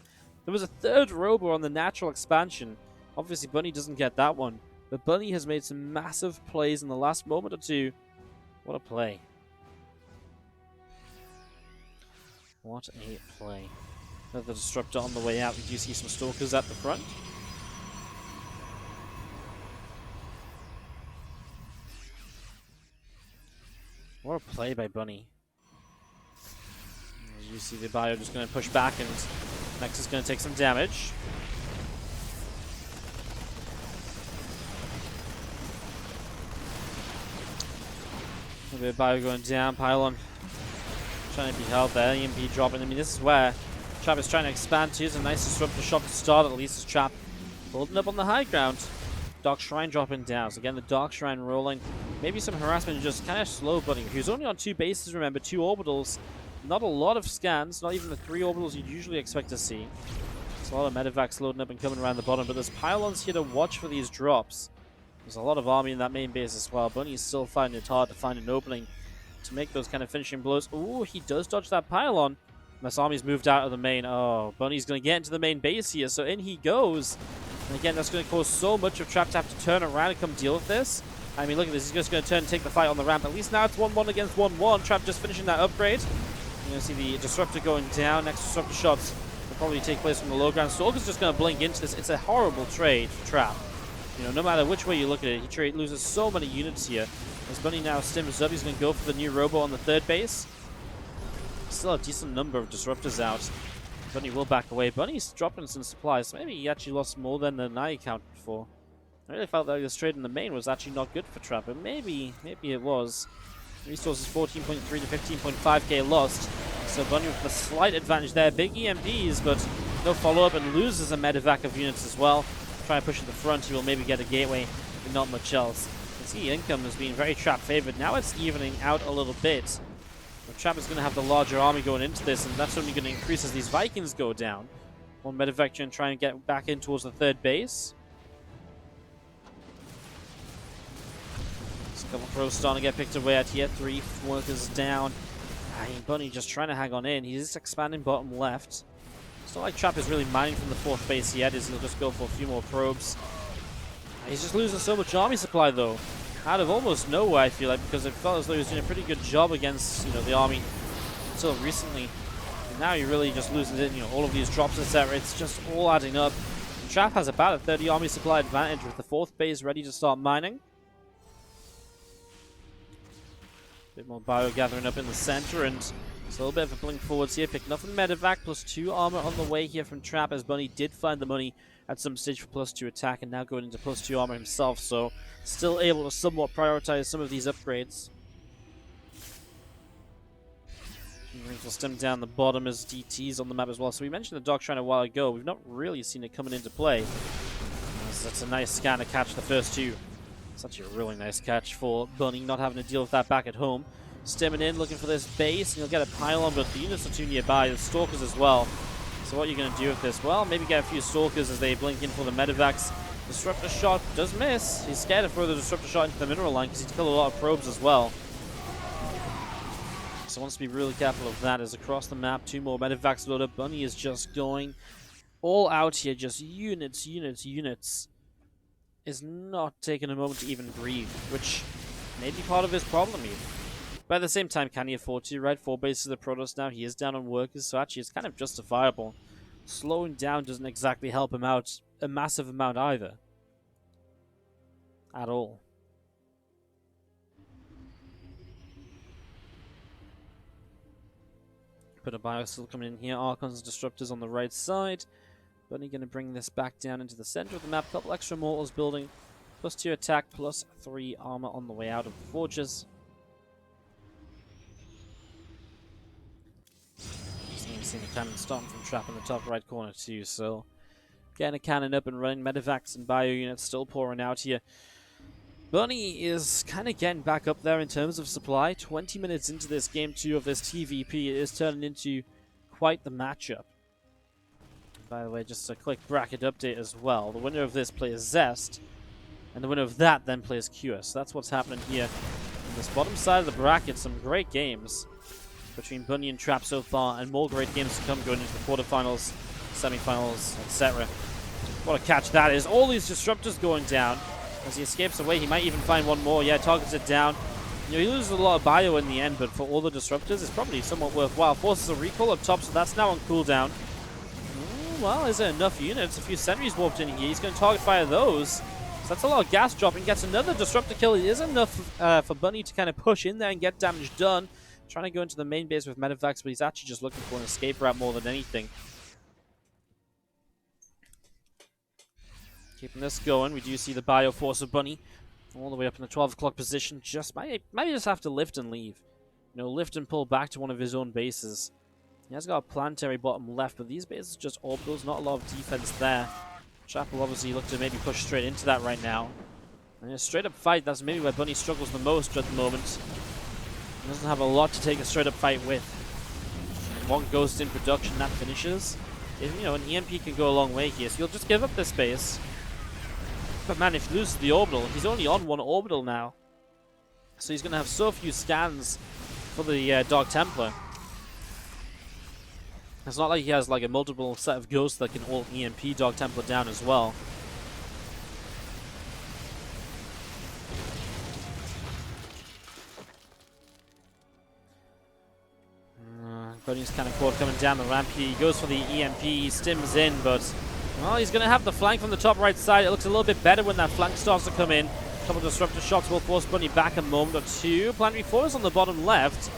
There was a 3rd Robo on the natural expansion. Obviously, Bunny doesn't get that one. But Bunny has made some massive plays in the last moment or two. What a play. What a play. Another Disruptor on the way out. We do see some Stalkers at the front. What a play by Bunny. As you see the Bio just going to push back, and Nex is going to take some damage. The Bio going down, Pylon trying to be held there, EMP dropping. I mean, this is where Trap is trying to expand to. It's a nice disruptor shot to start, at least as Trap holding up on the high ground. Dark Shrine dropping down. So again, the Dark Shrine rolling. Maybe some harassment and just kind of slow Bunny. He was only on 2 bases, remember, 2 orbitals. Not a lot of scans, not even the 3 orbitals you'd usually expect to see. There's a lot of medevacs loading up and coming around the bottom, but there's pylons here to watch for these drops. There's a lot of army in that main base as well. Bunny's still finding it hard to find an opening to make those kind of finishing blows. Ooh, he does dodge that pylon. This army's moved out of the main. Oh, Bunny's going to get into the main base here, so in he goes. And again, that's going to cause so much of Trap to have to turn around and come deal with this. I mean, look at this. He's just going to turn and take the fight on the ramp. At least now it's 1-1 against 1-1. Trap just finishing that upgrade. You're going to see the Disruptor going down. Next Disruptor shots will probably take place from the low ground. Stalker's just going to blink into this. It's a horrible trade for Trap. You know, no matter which way you look at it, he loses so many units here. As Bunny now stims up, he's going to go for the new Robo on the 3rd base. Still a decent number of Disruptors out. Bunny will back away. Bunny's dropping some supplies, so maybe he actually lost more than I accounted for. I really felt that this trade in the main was actually not good for Trap, but maybe it was. Resources 14.3 to 15.5k lost. So Bunny with a slight advantage there. Big EMPs, but no follow-up, and loses a medevac of units as well. Try and push to the front. He will maybe get a gateway, but not much else. You see income has been very Trap favored. Now it's evening out a little bit. But Trap is going to have the larger army going into this, and that's only going to increase as these Vikings go down. One medevac and try and get back in towards the third base. Just a couple throws starting to get picked away at here. 3 workers down. Bunny just trying to hang on in. He's just expanding bottom left. It's not like Trap is really mining from the 4th base yet, as he'll just go for a few more probes. He's just losing so much army supply though. Out of almost nowhere, I feel like, because it felt as though he was doing a pretty good job against, the army until recently. And now he really just loses it, all of these drops, etc. It's just all adding up. And Trap has about a 30 army supply advantage with the 4th base ready to start mining. Bit more bio gathering up in the center, and it's a little bit of a blink forwards here. Picking up from medevac, +2 armor on the way here from Trap, as Bunny did find the money at some stage for +2 attack, and now going into +2 armor himself, so still able to somewhat prioritize some of these upgrades. Will stem down the bottom as DT's on the map as well. So we mentioned the Dog Shrine a while ago. We've not really seen it coming into play. That's a nice scan to catch the first 2. Such a really nice catch for Bunny, not having to deal with that back at home. Stemming in, looking for this base, and you'll get a pylon, but the units are too nearby. There's Stalkers as well. So what are you going to do with this? Well, maybe get a few Stalkers as they blink in for the medevacs. Disruptor shot does miss. He's scared to throw the Disruptor shot into the mineral line because he's killed a lot of probes as well. So wants to be really careful of that. As across the map, 2 more medevacs load up. Bunny is just going all out here, just units, units, units. Is not taking a moment to even breathe, which may be part of his problem even. But at the same time, can he afford to, right? 4 bases of Protoss now. He is down on workers, so actually it's kind of justifiable. Slowing down doesn't exactly help him out a massive amount either. At all. Put a bio still coming in here. Archons and Disruptors on the right side. Bunny going to bring this back down into the center of the map. Couple extra mortals building. +2 attack, +3 armor on the way out of the forges. Seeing the cannon starting from Trap in the top right corner too, so getting a cannon up and running. Medevacs and bio units still pouring out here. Bunny is kind of getting back up there in terms of supply. 20 minutes into this game 2 of this TVP, it is turning into quite the matchup. By the way, just a quick bracket update as well. The winner of this plays Zest, and the winner of that then plays QS. So that's what's happening here on this bottom side of the bracket. Some great games between Bunny and Trap so far, and more great games to come going into the quarterfinals, semifinals, etc. What a catch that is. All these Disruptors going down. As he escapes away, he might even find one more. Yeah, targets it down. He loses a lot of bio in the end, but for all the Disruptors, it's probably somewhat worthwhile. Forces a recall up top, so that's now on cooldown. Well, is there enough units? A few sentries warped in here. He's going to target fire those. So that's a lot of gas dropping. Gets another Disruptor kill. It is enough for Bunny to kind of push in there and get damage done. Trying to go into the main base with medevacs, but he's actually just looking for an escape route more than anything. Keeping this going. We do see the bio force of Bunny all the way up in the 12 o'clock position. Just might just have to lift and leave. Lift and pull back to one of his own bases. He has got a planetary bottom left, but these bases are just orbitals, not a lot of defense there. Trap will obviously look to maybe push straight into that right now. And in a straight up fight, that's maybe where Bunny struggles the most at the moment. He doesn't have a lot to take a straight up fight with. One Ghost in production, that finishes. An EMP can go a long way here, so he'll just give up this space. But man, if he loses the orbital, he's only on 1 orbital now. So he's going to have so few scans for the Dark Templar. It's not like he has like a multiple set of ghosts that can all EMP Dark Templar down as well. Bunny's kind of caught coming down the ramp here. He goes for the EMP, he stims in, but well, he's going to have the flank from the top right side. It looks a little bit better when that flank starts to come in. A couple of Disruptor shots will force Bunny back a moment or two. Planetary force on the bottom left.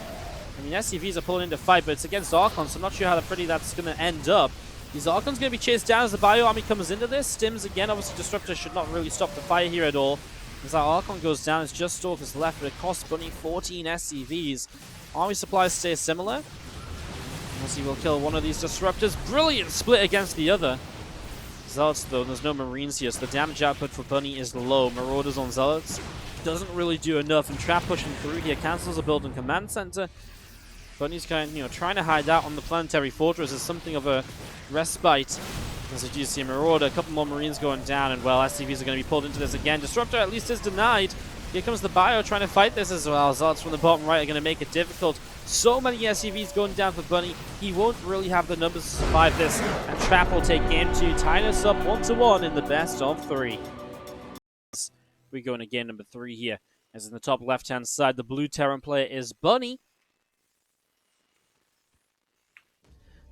I mean, SCVs are pulling into fight, but it's against Archons, so I'm not sure how pretty that's going to end up. These Archons going to be chased down as the bio army comes into this. Stims again, obviously Disruptor should not really stop the fire here at all. As that Archon goes down, it's just Stork is left, but it costs Bunny 14 SCVs. Army supplies stay similar. Unless he will kill one of these disruptors. Brilliant split against the other. Zealots, though, there's no Marines here, so the damage output for Bunny is low. Marauders on Zealots doesn't really do enough, and Trap pushing through here cancels a build and command center. Bunny's kind of, trying to hide out on the planetary fortress is something of a respite. As you do see a Marauder, a couple more Marines going down, and well, SCVs are going to be pulled into this again. Disruptor at least is denied. Here comes the Bio trying to fight this as well. Zealots from the bottom right are going to make it difficult. So many SCVs going down for Bunny. He won't really have the numbers to survive this, and Trap will take game 2, tying us up 1-1 in the best of 3. We go into game number 3 here. As in the top left-hand side, the blue Terran player is Bunny.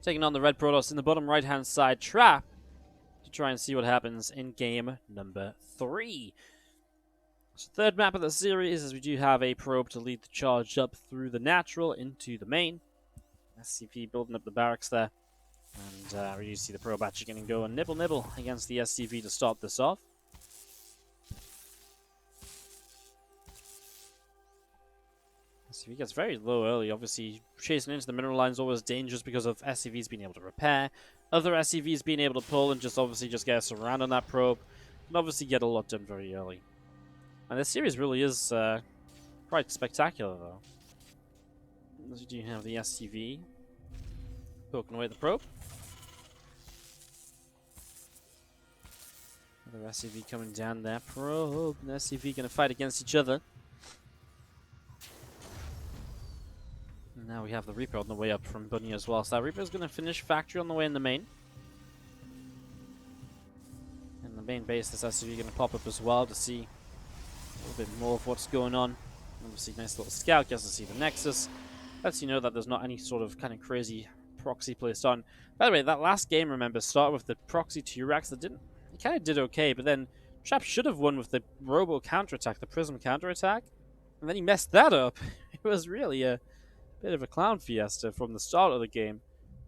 Taking on the red Protoss in the bottom right-hand side, Trap, to try and see what happens in game number 3. So third map of the series, as we do have a probe to lead the charge up through the natural into the main. SCP building up the barracks there. And we do see the probe actually going to go and nibble against the SCV to start this off. SCV gets very low early. Obviously, chasing into the mineral line is always dangerous because of SCVs being able to repair, other SCVs being able to pull, and just get us around on that probe. And obviously get a lot done very early. And this series really is quite spectacular, though. As you do have the SCV poking away at the probe. Another SCV coming down there. Probe and SCV going to fight against each other. And now we have the Reaper on the way up from Bunny as well. So that Reaper is going to finish factory on the way in the main. In the main base, this SCV going to pop up as well to see a little bit more of what's going on. Obviously, nice little scout, gets to see the Nexus. Lets you know that there's not any sort of kind of crazy proxy placed on. By the way, that last game, remember, started with the proxy 2-Rex that didn't... It kind of did okay, but then Trap should have won with the Robo counterattack, the Prism counterattack. And then he messed that up. It was really a bit of a clown fiesta from the start of the game.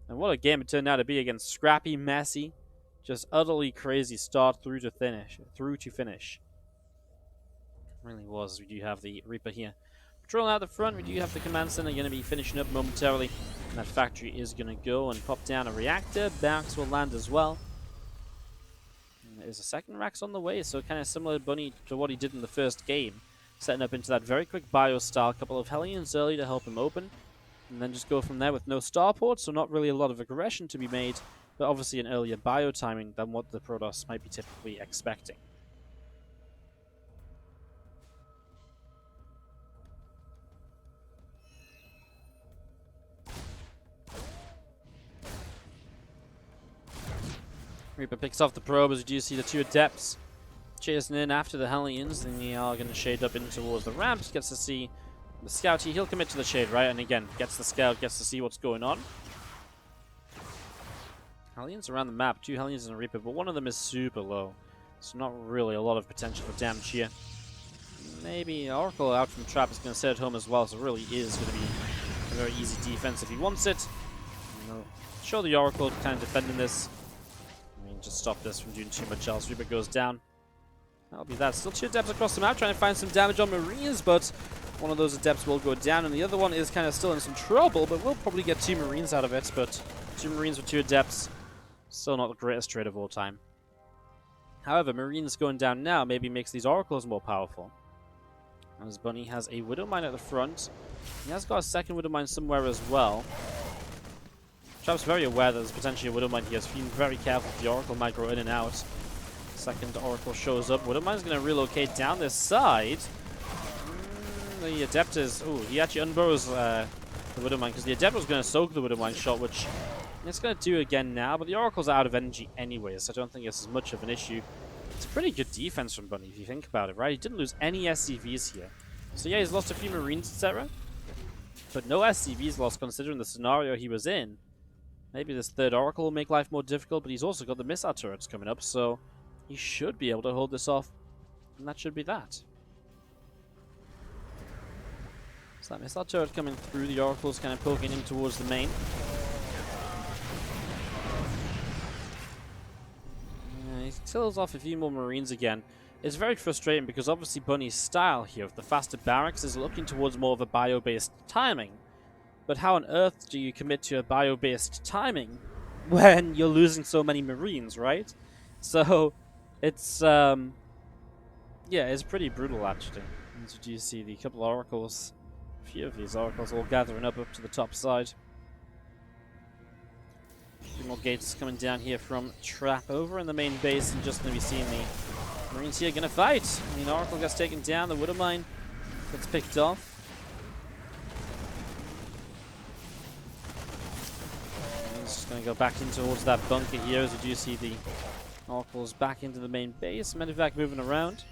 And what a game it turned out to be against Scrappy, messy, just utterly crazy start through to finish. Really was. We do have the Reaper here patrolling out the front. We do have the command center going to be finishing up momentarily, and that factory is going to go and pop down a reactor. Barracks will land as well, and there's a second Rax on the way, so kind of similar Bunny to what he did in the first game, setting up into that very quick bio style, couple of Hellions early to help him open, and then just go from there with no starports, so not really a lot of aggression to be made, but obviously an earlier bio timing than what the Protoss might be typically expecting. Reaper picks off the probe as you do see the two Adepts chasing in after the Hellions. Then they are going to shade up in towards the ramps. Gets to see the Scout here. He'll commit to the shade, right? And again, gets the Scout, gets to see what's going on. Hellions around the map. 2 Hellions and a Reaper, but one of them is super low. So not really a lot of potential for damage here. Maybe Oracle out from Trap is going to set it home as well, so it really is going to be a very easy defense if he wants it. And show the Oracle kind of defending this. Just stop this from doing too much else. Reaper goes down. That'll be that. Still 2 Adepts across the map trying to find some damage on Marines, but one of those Adepts will go down, and the other one is kind of still in some trouble, but we'll probably get 2 Marines out of it. But 2 Marines with 2 Adepts, still not the greatest trade of all time. However, Marines going down now maybe makes these Oracles more powerful. As Bunny has a Widow Mine at the front. He has got a second Widow Mine somewhere as well. Trap's very aware that there's potentially a Widow Mine here, so being very careful. The Oracle might go in and out. Second Oracle shows up. Widow Mine's going to relocate down this side. The Adept is... Ooh, he actually unburrows the Widow Mine, because the Adept was going to soak the Widow Mine shot, which it's going to do again now, but the Oracle's out of energy anyway, so I don't think it's as much of an issue. It's a pretty good defense from Bunny, if you think about it, right? He didn't lose any SCVs here. So yeah, he's lost a few Marines, etc., but no SCVs lost considering the scenario he was in. Maybe this third Oracle will make life more difficult, but he's also got the missile turrets coming up, so he should be able to hold this off, and that should be that. So that missile turret coming through, the Oracle's kind of poking him towards the main. He kills off a few more Marines again. it's very frustrating because obviously Bunny's style here of the faster barracks is looking towards more of a bio-based timing. But how on earth do you commit to a bio-based timing when you're losing so many Marines, right? So it's yeah, it's pretty brutal actually. As you see the couple of oracles, a few of these oracles all gathering up to the top side. A few more gates coming down here from Trap over in the main base, and just going to be seeing the Marines here going to fight. I mean, Oracle gets taken down, the Widow Mine gets picked off. He's just going to go back in towards that bunker here, as we do see the Oracles back into the main base. Medevac moving around.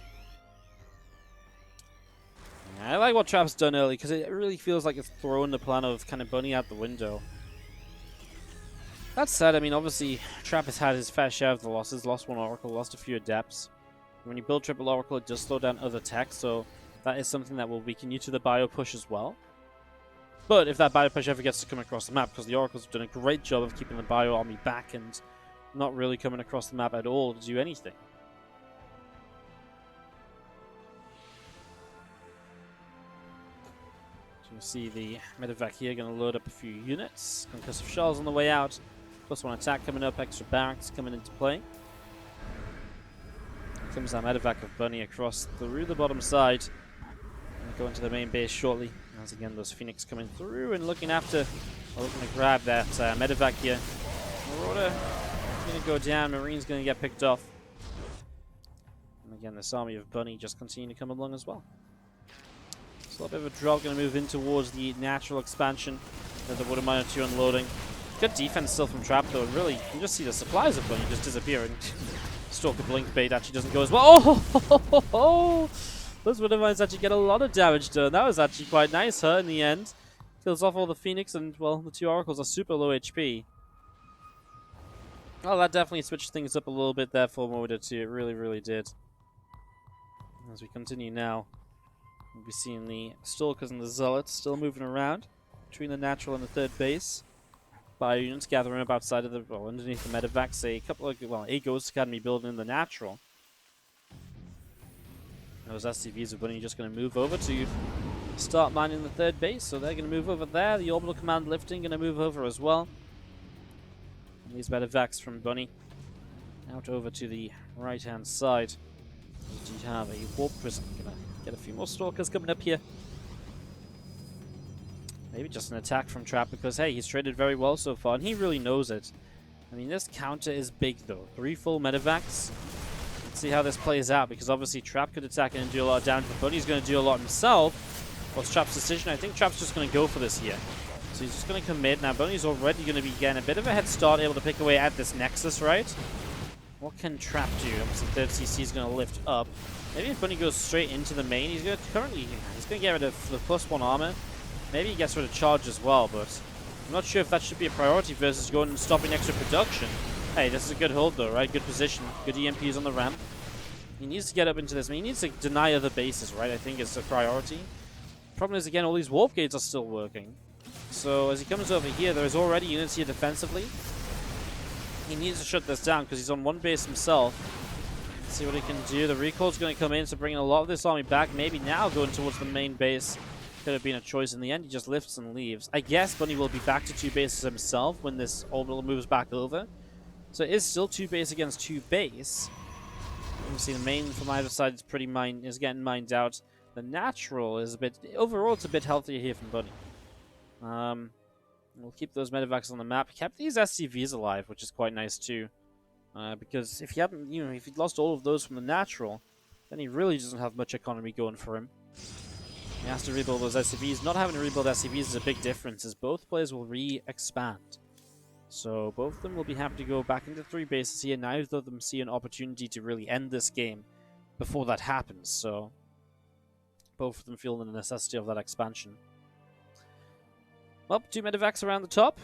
I like what Trap's done early, because it really feels like it's thrown the plan of kind of Bunny out the window. That said, I mean, obviously, Trap has had his fair share of the losses. Lost one Oracle, lost a few Adepts. When you build triple Oracle, it does slow down other tech, so that is something that will weaken you to the bio push as well. But if that bio push ever gets to come across the map, because the Oracles have done a great job of keeping the bio army back and not really coming across the map at all to do anything. So you see the Medevac here going to load up a few units. Concussive shells on the way out. Plus one attack coming up, extra barracks coming into play. Here comes that Medevac of Bunny across through the bottom side. And go into the main base shortly. As again, those Phoenix coming through and looking after, or looking to grab that Medevac here. Marauder going to go down, Marine's going to get picked off. And again, this army of Bunny just continue to come along as well. So a bit of a drop, going to move in towards the natural expansion. The Water Miner 2 unloading. Good defense still from Trap though, and really, you can just see the supplies of Bunny just disappearing. Stalker Blink Bait actually doesn't go as well. Oh! Those Water Miners actually get a lot of damage done. That was actually quite nice, huh, in the end. Kills off all the Phoenix, and, well, the two Oracles are super low HP. Well, that definitely switched things up a little bit there for Moda 2. It really, really did. As we continue now, we'll be seeing the Stalkers and the Zealots still moving around between the natural and the third base. Bio units gathering up outside of the, well, underneath the Medevacs. A couple of, well, a Ghost Academy building in the natural. Those SCVs are Bunny just going to move over to start mining the third base, so they're going to move over there. The Orbital Command lifting going to move over as well. And these Medevacs from Bunny out over to the right-hand side. We do have a Warp Prism. Going to get a few more Stalkers coming up here. Maybe just an attack from Trap because, hey, he's traded very well so far, and he really knows it. I mean, this counter is big, though. 3 full Medevacs. Let's see how this plays out, because obviously Trap could attack and do a lot of damage, but Bunny's going to do a lot himself. What's Trap's decision? I think Trap's just going to go for this here. So he's just going to commit. Now, Bunny's already going to be getting a bit of a head start, able to pick away at this Nexus, right? What can Trap do? Obviously, 3rd CC is going to lift up. Maybe if Bunny goes straight into the main, he's going to get rid of the +1 armor. Maybe he gets rid of charge as well, but I'm not sure if that should be a priority versus going and stopping extra production. Hey, this is a good hold though, right? Good position. Good EMPs on the ramp. He needs to get up into this. I mean, he needs to deny other bases, right? I think is a priority. Problem is, again, all these warp gates are still working. So as he comes over here, there is already units here defensively. He needs to shut this down because he's on one base himself. Let's see what he can do. The recall's going to come in, so bringing a lot of this army back. Maybe now going towards the main base. Could have been a choice in the end. He just lifts and leaves. I guess Bunny will be back to 2 bases himself when this orbital moves back over. So it is still 2 base against 2 base. You can see the main from either side is getting mined out. The natural is a bit, overall it's a bit healthier here from Bunny. We'll keep those Medevacs on the map. He kept these SCVs alive, which is quite nice too. Because if he hadn't, if he'd lost all of those from the natural, then he really doesn't have much economy going for him. He has to rebuild those SCVs. Not having to rebuild SCVs is a big difference, as both players will re-expand. So both of them will be happy to go back into 3 bases here. Neither of them see an opportunity to really end this game before that happens. So both of them feel the necessity of that expansion. Well, 2 Medevacs around the top.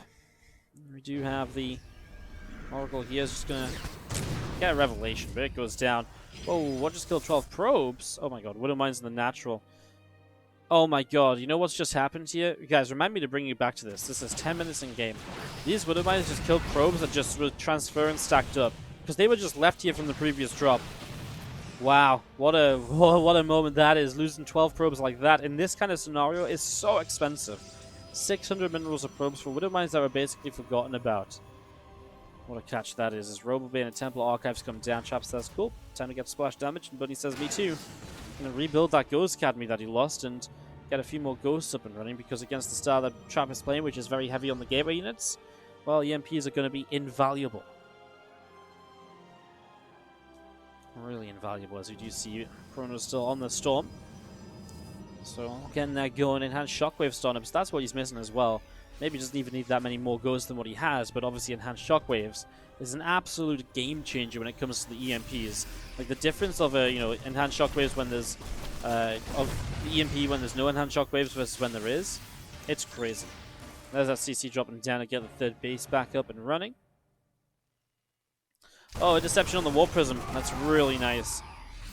We do have the Oracle here. Is just going to get a Revelation, but it goes down. Whoa, what just killed 12 probes? Oh my god, Widow Mine's in the natural. Oh my god, you know what's just happened here? You guys, remind me to bring you back to this. This is 10 minutes in game. These Widow Miners just killed probes that just were transferring stacked up. Because they were just left here from the previous drop. Wow, what a moment that is. Losing 12 probes like that in this kind of scenario is so expensive. 600 minerals of probes for Widow Mines that were basically forgotten about. What a catch that is. As Robobane and Temple Archives come down, Trap says, cool, time to get splash damage, and Bunny says, me too. Gonna rebuild that Ghost Academy that he lost and get a few more Ghosts up and running, because against the style that Trap is playing, which is very heavy on the gateway units, well, EMPs are going to be invaluable. Really invaluable, as we do see Chrono's still on the Storm. So getting that going, enhanced Shockwave startups, that's what he's missing as well. Maybe he doesn't even need that many more Ghosts than what he has, but obviously enhanced Shockwaves is an absolute game changer when it comes to the EMPs. Like the difference of enhanced Shockwaves when there's of the EMP when there's no enhanced Shockwaves versus when there is, it's crazy. There's that CC dropping down to get the third base back up and running. Oh, a Deception on the Warp Prism. That's really nice.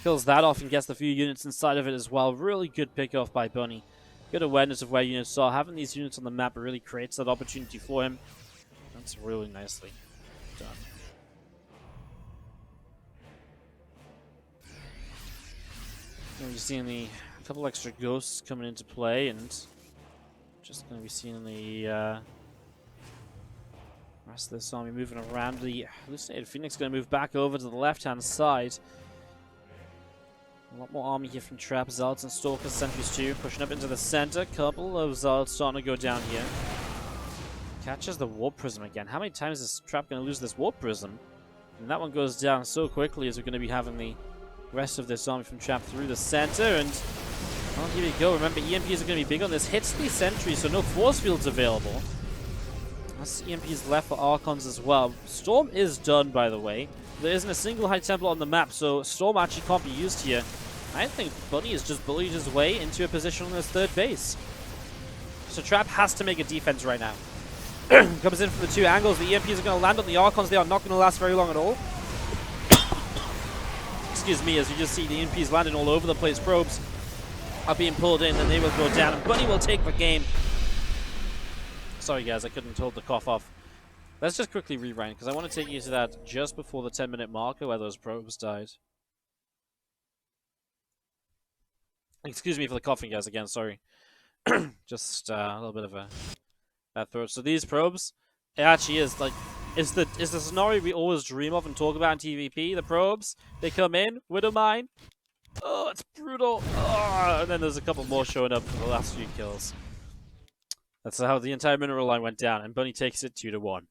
Kills that off and gets the few units inside of it as well. Really good pick off by Bunny. Good awareness of where units are. Having these units on the map really creates that opportunity for him. That's really nicely done. We're seeing a couple extra Ghosts coming into play, and just going to be seeing the rest of this army moving around. The Hallucinated Phoenix going to move back over to the left-hand side. A lot more army here from Trap, Zealots and Stalkers, Sentries too, pushing up into the center. Couple of Zealots starting to go down here. Catches the Warp Prism again. How many times is Trap going to lose this Warp Prism? And that one goes down so quickly, as we're going to be having the rest of this army from Trap through the center. And well, here we go. Remember, EMPs are going to be big on this. Hits these Sentries, so no Force Fields available. That's EMPs left for Archons as well. Storm is done, by the way. There isn't a single High Templar on the map, so Storm actually can't be used here. I think Bunny has just bullied his way into a position on his third base. So Trap has to make a defense right now. Comes in from the two angles. The EMPs are going to land on the Archons. They are not going to last very long at all. Excuse me, as you just see the EMPs landing all over the place. Probes are being pulled in, and they will go down. And Bunny will take the game. Sorry guys, I couldn't hold the cough off. Let's just quickly rewind, because I want to take you to that just before the 10-minute marker where those probes died. Excuse me for the coughing, guys, again, sorry. Just a little bit of a bad throat. So these probes, it actually is, like, is the scenario we always dream of and talk about in TVP. The probes, they come in, Widow Mine. Oh, it's brutal. Oh, and then there's a couple more showing up for the last few kills. That's how the entire mineral line went down, and Bunny takes it 2-1.